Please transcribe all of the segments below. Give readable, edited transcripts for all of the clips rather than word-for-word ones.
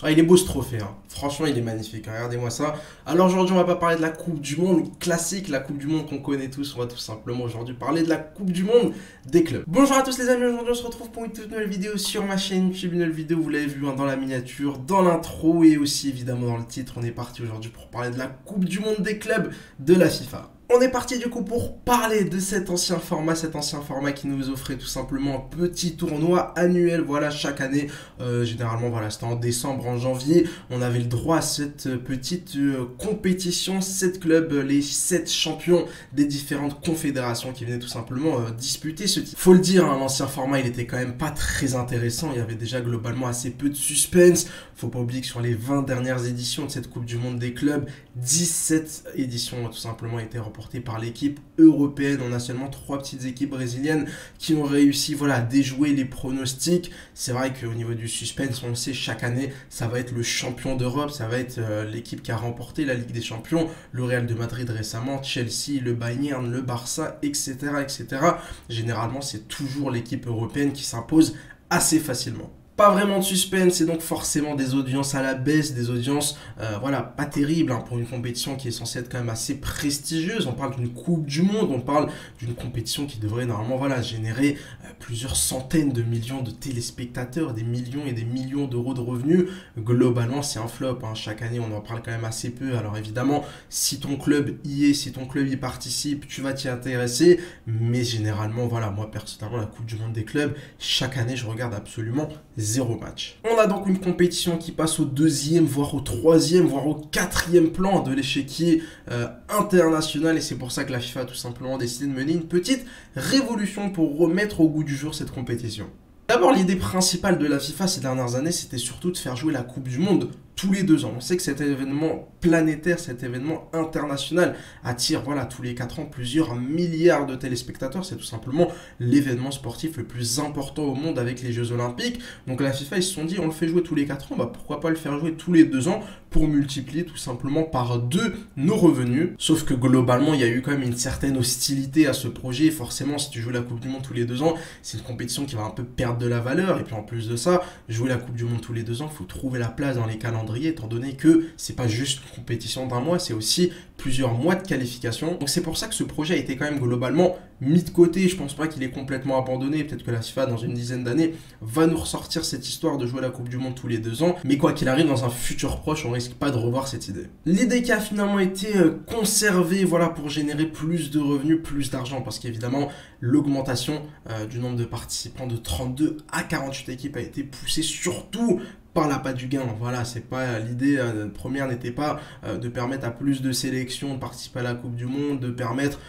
Ah, il est beau ce trophée, hein. Franchement, il est magnifique, hein. Regardez-moi ça. Alors aujourd'hui, on va pas parler de la Coupe du Monde classique, la Coupe du Monde qu'on connaît tous. On va tout simplement aujourd'hui parler de la Coupe du Monde des clubs. Bonjour à tous les amis, aujourd'hui on se retrouve pour une toute nouvelle vidéo sur ma chaîne YouTube. Une nouvelle vidéo, vous l'avez vu, hein, dans la miniature, dans l'intro et aussi évidemment dans le titre. On est parti aujourd'hui pour parler de la Coupe du Monde des clubs de la FIFA. On est parti du coup pour parler de cet ancien format qui nous offrait tout simplement un petit tournoi annuel, voilà, chaque année. Généralement, voilà, c'était en décembre, en janvier. On avait le droit à cette petite compétition, 7 clubs, les 7 champions des différentes confédérations qui venaient tout simplement disputer ce titre. Faut le dire, hein, l'ancien format, il était quand même pas très intéressant. Il y avait déjà globalement assez peu de suspense. Faut pas oublier que sur les 20 dernières éditions de cette Coupe du Monde des clubs, 17 éditions ont tout simplement été remportées par l'équipe européenne. On a seulement 3 petites équipes brésiliennes qui ont réussi, voilà, à déjouer les pronostics. C'est vrai qu'au niveau du suspense, on le sait, chaque année, ça va être le champion d'Europe, ça va être l'équipe qui a remporté la Ligue des Champions, le Real de Madrid récemment, Chelsea, le Bayern, le Barça, etc., etc. Généralement, c'est toujours l'équipe européenne qui s'impose assez facilement. Pas vraiment de suspense et donc forcément des audiences à la baisse, des audiences voilà, pas terribles, hein, pour une compétition qui est censée être quand même assez prestigieuse. On parle d'une Coupe du Monde, on parle d'une compétition qui devrait normalement, voilà, générer plusieurs centaines de millions de téléspectateurs, des millions et des millions d'euros de revenus. Globalement, c'est un flop, hein. Chaque année, on en parle quand même assez peu. Alors évidemment, si ton club y est, si ton club y participe, tu vas t'y intéresser. Mais généralement, voilà, moi personnellement, la Coupe du Monde des clubs, chaque année, je regarde absolument 0 match. On a donc une compétition qui passe au deuxième, voire au troisième, voire au quatrième plan de l'échiquier international, et c'est pour ça que la FIFA a tout simplement décidé de mener une petite révolution pour remettre au goût du jour cette compétition. D'abord, l'idée principale de la FIFA ces dernières années, c'était surtout de faire jouer la Coupe du Monde tous les 2 ans. On sait que cet événement planétaire, cet événement international attire, voilà, tous les 4 ans plusieurs milliards de téléspectateurs. C'est tout simplement l'événement sportif le plus important au monde avec les Jeux Olympiques. Donc la FIFA, ils se sont dit, on le fait jouer tous les 4 ans, bah pourquoi pas le faire jouer tous les 2 ans pour multiplier tout simplement par 2 nos revenus. Sauf que globalement, il y a eu quand même une certaine hostilité à ce projet. Forcément, si tu joues la Coupe du Monde tous les 2 ans, c'est une compétition qui va un peu perdre de la valeur. Et puis en plus de ça, jouer la Coupe du Monde tous les 2 ans, il faut trouver la place dans les calendriers, étant donné que c'est pas juste une compétition d'un mois, c'est aussi plusieurs mois de qualification. Donc c'est pour ça que ce projet a été quand même globalement mis de côté. Je pense pas qu'il est complètement abandonné. Peut-être que la FIFA, dans une dizaine d'années, va nous ressortir cette histoire de jouer la Coupe du Monde tous les 2 ans. Mais quoi qu'il arrive, dans un futur proche, on risque pas de revoir cette idée. L'idée qui a finalement été conservée, voilà, pour générer plus de revenus, plus d'argent, parce qu'évidemment, l'augmentation du nombre de participants de 32 à 48 équipes a été poussée surtout par la patte du gain. Voilà, c'est pas l'idée première n'était pas de permettre à plus de sélections de participer à la Coupe du Monde, de permettre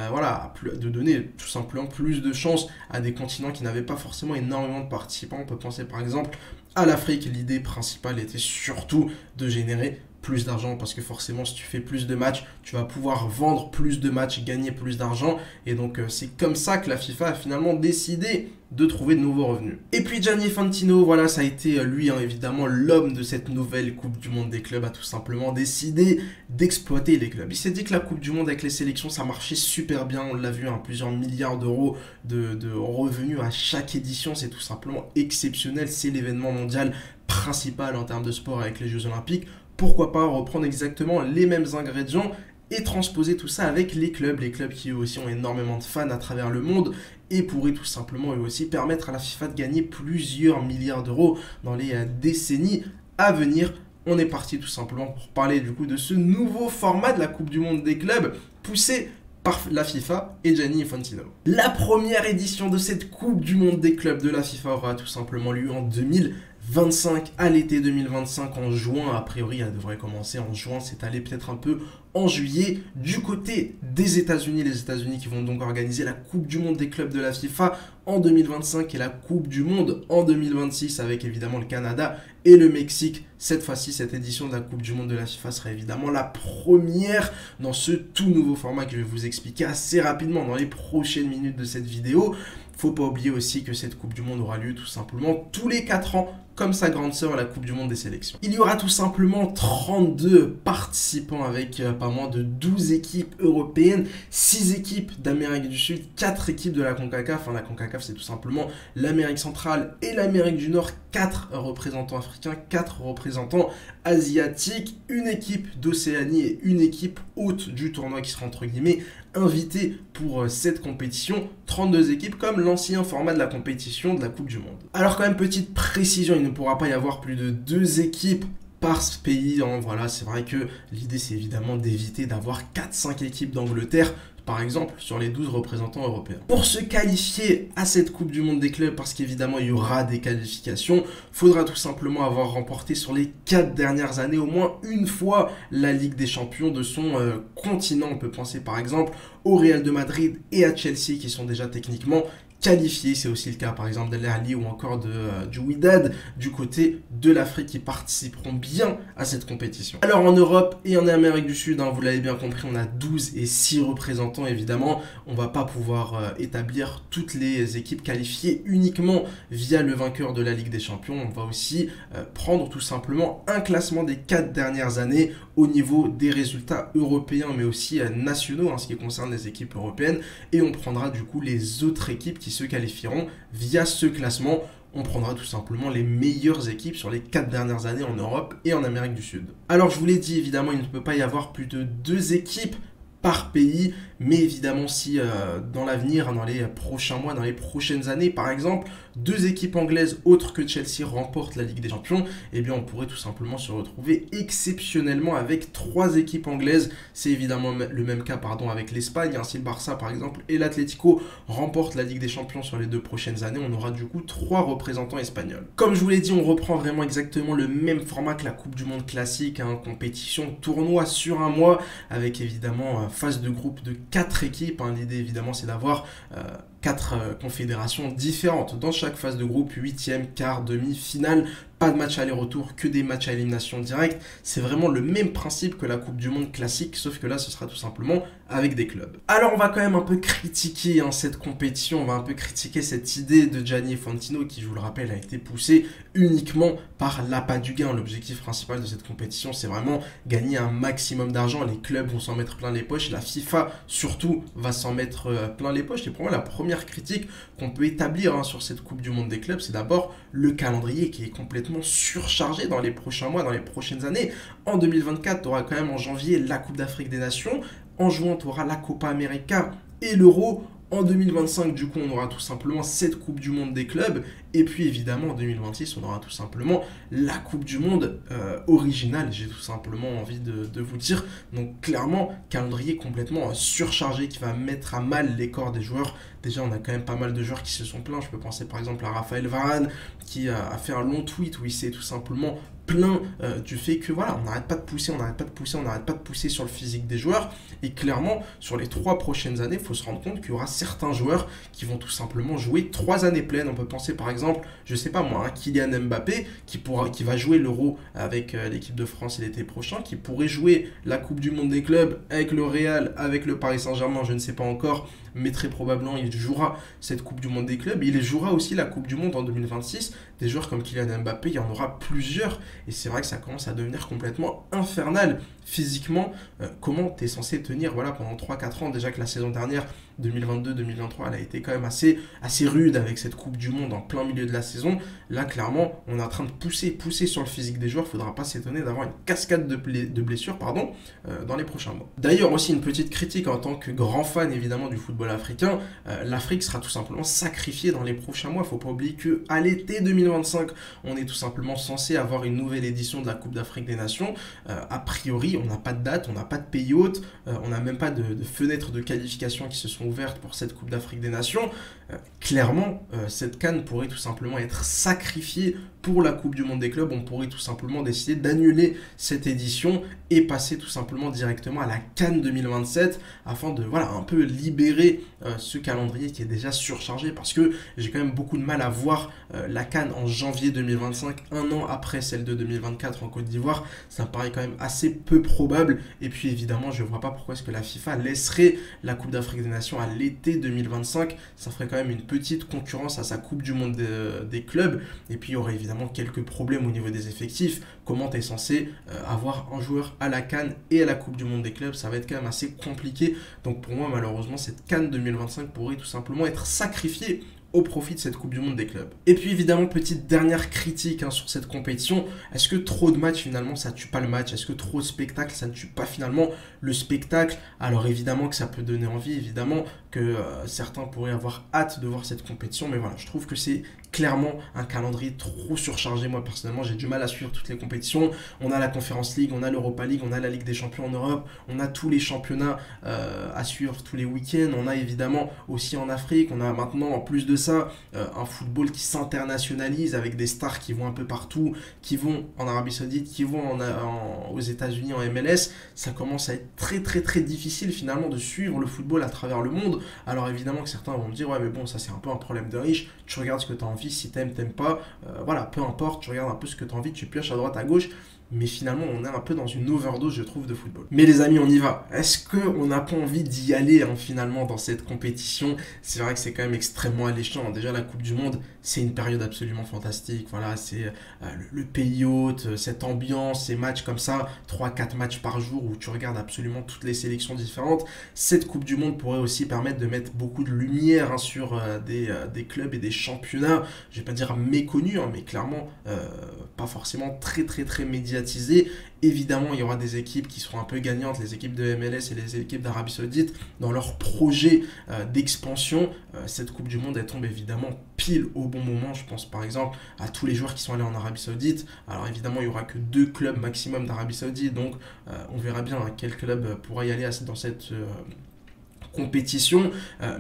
voilà, de donner tout simplement plus de chances à des continents qui n'avaient pas forcément énormément de participants. On peut penser par exemple à l'Afrique. L'idée principale était surtout de générer plus d'argent, parce que forcément, si tu fais plus de matchs, tu vas pouvoir vendre plus de matchs, gagner plus d'argent. Et donc c'est comme ça que la FIFA a finalement décidé de trouver de nouveaux revenus. Et puis Gianni Infantino, voilà, ça a été lui, hein, évidemment, l'homme de cette nouvelle Coupe du Monde des clubs, a tout simplement décidé d'exploiter les clubs. Il s'est dit que la Coupe du Monde avec les sélections, ça marchait super bien. On l'a vu, hein, plusieurs milliards d'euros de revenus à chaque édition. C'est tout simplement exceptionnel. C'est l'événement mondial principal en termes de sport avec les Jeux Olympiques. Pourquoi pas reprendre exactement les mêmes ingrédients et transposer tout ça avec les clubs qui eux aussi ont énormément de fans à travers le monde et pourraient tout simplement eux aussi permettre à la FIFA de gagner plusieurs milliards d'euros dans les décennies à venir. On est parti tout simplement pour parler du coup de ce nouveau format de la Coupe du Monde des clubs poussé par la FIFA et Gianni Infantino. La première édition de cette Coupe du Monde des clubs de la FIFA aura tout simplement lieu en 2025, à l'été 2025, en juin. A priori, elle devrait commencer en juin, c'est allé peut-être un peu en juillet. Du côté des États-Unis, les États-Unis qui vont donc organiser la Coupe du Monde des clubs de la FIFA en 2025 et la Coupe du Monde en 2026 avec évidemment le Canada et le Mexique. Cette fois-ci, cette édition de la Coupe du Monde de la FIFA sera évidemment la première dans ce tout nouveau format que je vais vous expliquer assez rapidement dans les prochaines minutes de cette vidéo. Faut pas oublier aussi que cette Coupe du Monde aura lieu tout simplement tous les 4 ans, comme sa grande sœur à la Coupe du Monde des sélections. Il y aura tout simplement 32 participants avec pas moins de 12 équipes européennes, 6 équipes d'Amérique du Sud, 4 équipes de la CONCACAF. La CONCACAF, CONCACAF, c'est tout simplement l'Amérique centrale et l'Amérique du Nord, 4 représentants africains, 4 représentants asiatiques, une équipe d'Océanie et une équipe hôte du tournoi qui sera entre guillemets invitée pour cette compétition, 32 équipes comme l'ancien format de la compétition de la Coupe du Monde. Alors quand même petite précision, il ne pourra pas y avoir plus de 2 équipes par ce pays, hein. Voilà, c'est vrai que l'idée c'est évidemment d'éviter d'avoir 4-5 équipes d'Angleterre par exemple, sur les 12 représentants européens. Pour se qualifier à cette Coupe du Monde des clubs, parce qu'évidemment, il y aura des qualifications, faudra tout simplement avoir remporté sur les 4 dernières années au moins une fois la Ligue des Champions de son continent. On peut penser par exemple au Real de Madrid et à Chelsea qui sont déjà techniquement qualifiés. C'est aussi le cas par exemple de l'Ahly ou encore du Wydad du côté de l'Afrique qui participeront bien à cette compétition. Alors en Europe et en Amérique du Sud, hein, vous l'avez bien compris, on a 12 et 6 représentants évidemment. On ne va pas pouvoir établir toutes les équipes qualifiées uniquement via le vainqueur de la Ligue des Champions. On va aussi prendre tout simplement un classement des 4 dernières années au niveau des résultats européens mais aussi nationaux en ce qui concerne les équipes européennes, et on prendra du coup les autres équipes qui se qualifieront via ce classement. On prendra tout simplement les meilleures équipes sur les 4 dernières années en Europe et en Amérique du Sud. Alors je vous l'ai dit, évidemment il ne peut pas y avoir plus de 2 équipes par pays, mais évidemment si dans l'avenir, dans les prochains mois, dans les prochaines années par exemple, 2 équipes anglaises autres que Chelsea remportent la Ligue des Champions, eh bien on pourrait tout simplement se retrouver exceptionnellement avec 3 équipes anglaises. C'est évidemment le même cas avec l'Espagne, hein. Si le Barça par exemple et l'Atlético remportent la Ligue des Champions sur les 2 prochaines années, on aura du coup 3 représentants espagnols. Comme je vous l'ai dit, on reprend vraiment exactement le même format que la Coupe du Monde classique, hein, compétition, tournoi sur un mois, avec évidemment phase de groupe de 4 équipes, hein. L'idée évidemment c'est d'avoir 4 confédérations différentes dans chaque phase de groupe, 8e, quart, demi, finale. Pas de match aller-retour, que des matchs à élimination directe. C'est vraiment le même principe que la Coupe du Monde classique, sauf que là, ce sera tout simplement avec des clubs. Alors, on va quand même un peu critiquer cette compétition, on va un peu critiquer cette idée de Gianni Infantino qui, je vous le rappelle, a été poussée uniquement par l'appât du gain. L'objectif principal de cette compétition, c'est vraiment gagner un maximum d'argent. Les clubs vont s'en mettre plein les poches, la FIFA, surtout, va s'en mettre plein les poches. Et pour moi, la première critique qu'on peut établir sur cette Coupe du Monde des clubs, c'est d'abord le calendrier qui est complètement surchargé dans les prochains mois, dans les prochaines années. En 2024, tu auras quand même en janvier la Coupe d'Afrique des Nations. En juin, tu auras la Copa América et l'Euro. En 2025, du coup, on aura tout simplement cette Coupe du Monde des clubs. Et puis, évidemment, en 2026, on aura tout simplement la Coupe du Monde originale, j'ai tout simplement envie de vous dire. Donc, clairement, calendrier complètement surchargé qui va mettre à mal les corps des joueurs. Déjà, on a quand même pas mal de joueurs qui se sont plaints. Je peux penser par exemple à Raphaël Varane qui a fait un long tweet où il s'est tout simplement plaint du fait que voilà, on n'arrête pas de pousser, on n'arrête pas de pousser, on n'arrête pas de pousser sur le physique des joueurs. Et clairement, sur les 3 prochaines années, il faut se rendre compte qu'il y aura certains joueurs qui vont tout simplement jouer 3 années pleines. On peut penser par exemple, je sais pas moi, Kylian Mbappé qui va jouer l'Euro avec l'équipe de France l'été prochain, qui pourrait jouer la Coupe du Monde des clubs avec le Real, avec le Paris Saint-Germain, je ne sais pas encore, mais très probablement il jouera cette Coupe du Monde des clubs. Il jouera aussi la Coupe du Monde en 2026. Des joueurs comme Kylian Mbappé, il y en aura plusieurs. Et c'est vrai que ça commence à devenir complètement infernal physiquement. Comment tu es censé tenir pendant 3-4 ans? Déjà que la saison dernière, 2022-2023, elle a été quand même assez rude avec cette Coupe du Monde en plein milieu de la saison. Là, clairement, on est en train de pousser sur le physique des joueurs. Il ne faudra pas s'étonner d'avoir une cascade de blessures dans les prochains mois. D'ailleurs, aussi une petite critique en tant que grand fan évidemment du football africain. L'Afrique sera tout simplement sacrifiée dans les prochains mois. Il ne faut pas oublier qu'à l'été 2025, on est tout simplement censé avoir une nouvelle édition de la Coupe d'Afrique des Nations. A priori, on n'a pas de date, on n'a pas de pays hôte, on n'a même pas de fenêtres de qualification qui se sont ouvertes pour cette Coupe d'Afrique des Nations. Clairement, cette CAN pourrait tout simplement être sacrifiée pour la Coupe du Monde des clubs. On pourrait tout simplement décider d'annuler cette édition et passer tout simplement directement à la CAN 2027 afin de un peu libérer ce calendrier qui est déjà surchargé, parce que j'ai quand même beaucoup de mal à voir la CAN en janvier 2025, un an après celle de 2024 en Côte d'Ivoire. Ça me paraît quand même assez peu probable. Et puis évidemment, je ne vois pas pourquoi est-ce que la FIFA laisserait la Coupe d'Afrique des Nations à l'été 2025. Ça ferait quand même une petite concurrence à sa Coupe du Monde des clubs. Et puis il y aurait évidemment quelques problèmes au niveau des effectifs. Comment tu es censé avoir un joueur à la CAN et à la Coupe du Monde des clubs? Ça va être quand même assez compliqué. Donc pour moi, malheureusement, cette CAN 2025 pourrait tout simplement être sacrifiée au profit de cette Coupe du Monde des clubs. Et puis évidemment, petite dernière critique sur cette compétition, est-ce que trop de matchs finalement ça tue pas le match? Est-ce que trop de spectacles ça ne tue pas finalement le spectacle? Alors évidemment que ça peut donner envie, évidemment que certains pourraient avoir hâte de voir cette compétition, mais voilà, je trouve que c'est clairement un calendrier trop surchargé. Moi personnellement j'ai du mal à suivre toutes les compétitions. On a la Conference League, on a l'Europa League, on a la Ligue des Champions en Europe, on a tous les championnats à suivre tous les week-ends, on a évidemment aussi en Afrique, on a maintenant en plus de ça un football qui s'internationalise avec des stars qui vont un peu partout, qui vont en Arabie Saoudite, qui vont aux États-Unis en MLS. Ça commence à être très très très difficile finalement de suivre le football à travers le monde. Alors évidemment que certains vont me dire ouais mais bon ça c'est un peu un problème de riche, tu regardes ce que tu as envie, si t'aimes pas, voilà, peu importe, tu regardes un peu ce que tu as envie, tu pioches à droite à gauche. Mais finalement, on est un peu dans une overdose, je trouve, de football. Mais les amis, on y va. Est-ce qu'on n'a pas envie d'y aller finalement dans cette compétition? C'est vrai que c'est quand même extrêmement alléchant. Déjà, la Coupe du Monde, c'est une période absolument fantastique. Voilà, c'est le pays hôte, cette ambiance, ces matchs comme ça, 3-4 matchs par jour où tu regardes absolument toutes les sélections différentes. Cette Coupe du Monde pourrait aussi permettre de mettre beaucoup de lumière sur des clubs et des championnats, je vais pas dire méconnus, mais clairement pas forcément très très très médiatisés. Évidemment, il y aura des équipes qui seront un peu gagnantes, les équipes de MLS et les équipes d'Arabie Saoudite, dans leur projet d'expansion. Cette Coupe du Monde, elle tombe évidemment pile au bon moment. Je pense par exemple à tous les joueurs qui sont allés en Arabie Saoudite. Alors évidemment, il n'y aura que 2 clubs maximum d'Arabie Saoudite, donc on verra bien quel club pourra y aller dans cette compétition,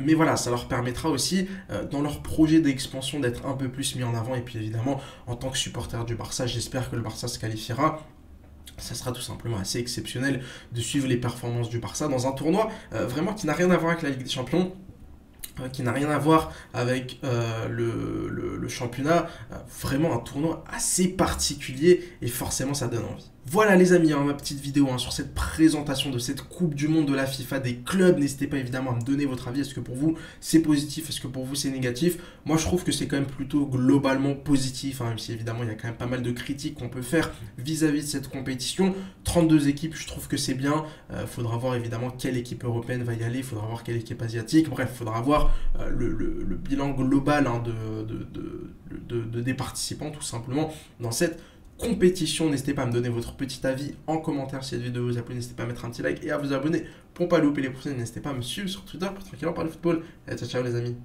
mais voilà, ça leur permettra aussi dans leur projet d'expansion d'être un peu plus mis en avant. Et puis évidemment, en tant que supporter du Barça, j'espère que le Barça se qualifiera. Ça sera tout simplement assez exceptionnel de suivre les performances du Barça dans un tournoi vraiment qui n'a rien à voir avec la Ligue des Champions, qui n'a rien à voir avec le championnat, vraiment un tournoi assez particulier et forcément ça donne envie. Voilà les amis, ma petite vidéo sur cette présentation de cette Coupe du Monde de la FIFA des clubs. N'hésitez pas évidemment à me donner votre avis. Est-ce que pour vous c'est positif? Est-ce que pour vous c'est négatif? Moi je trouve que c'est quand même plutôt globalement positif, même si évidemment il y a quand même pas mal de critiques qu'on peut faire vis-à-vis de cette compétition. 32 équipes, je trouve que c'est bien. Faudra voir évidemment quelle équipe européenne va y aller, faudra voir quelle équipe asiatique. Bref, faudra voir le bilan global des participants tout simplement dans cette compétition. N'hésitez pas à me donner votre petit avis en commentaire si cette vidéo vous a plu. N'hésitez pas à mettre un petit like et à vous abonner pour ne pas louper les prochaines. N'hésitez pas à me suivre sur Twitter pour tranquillement parler football. Et ciao ciao les amis.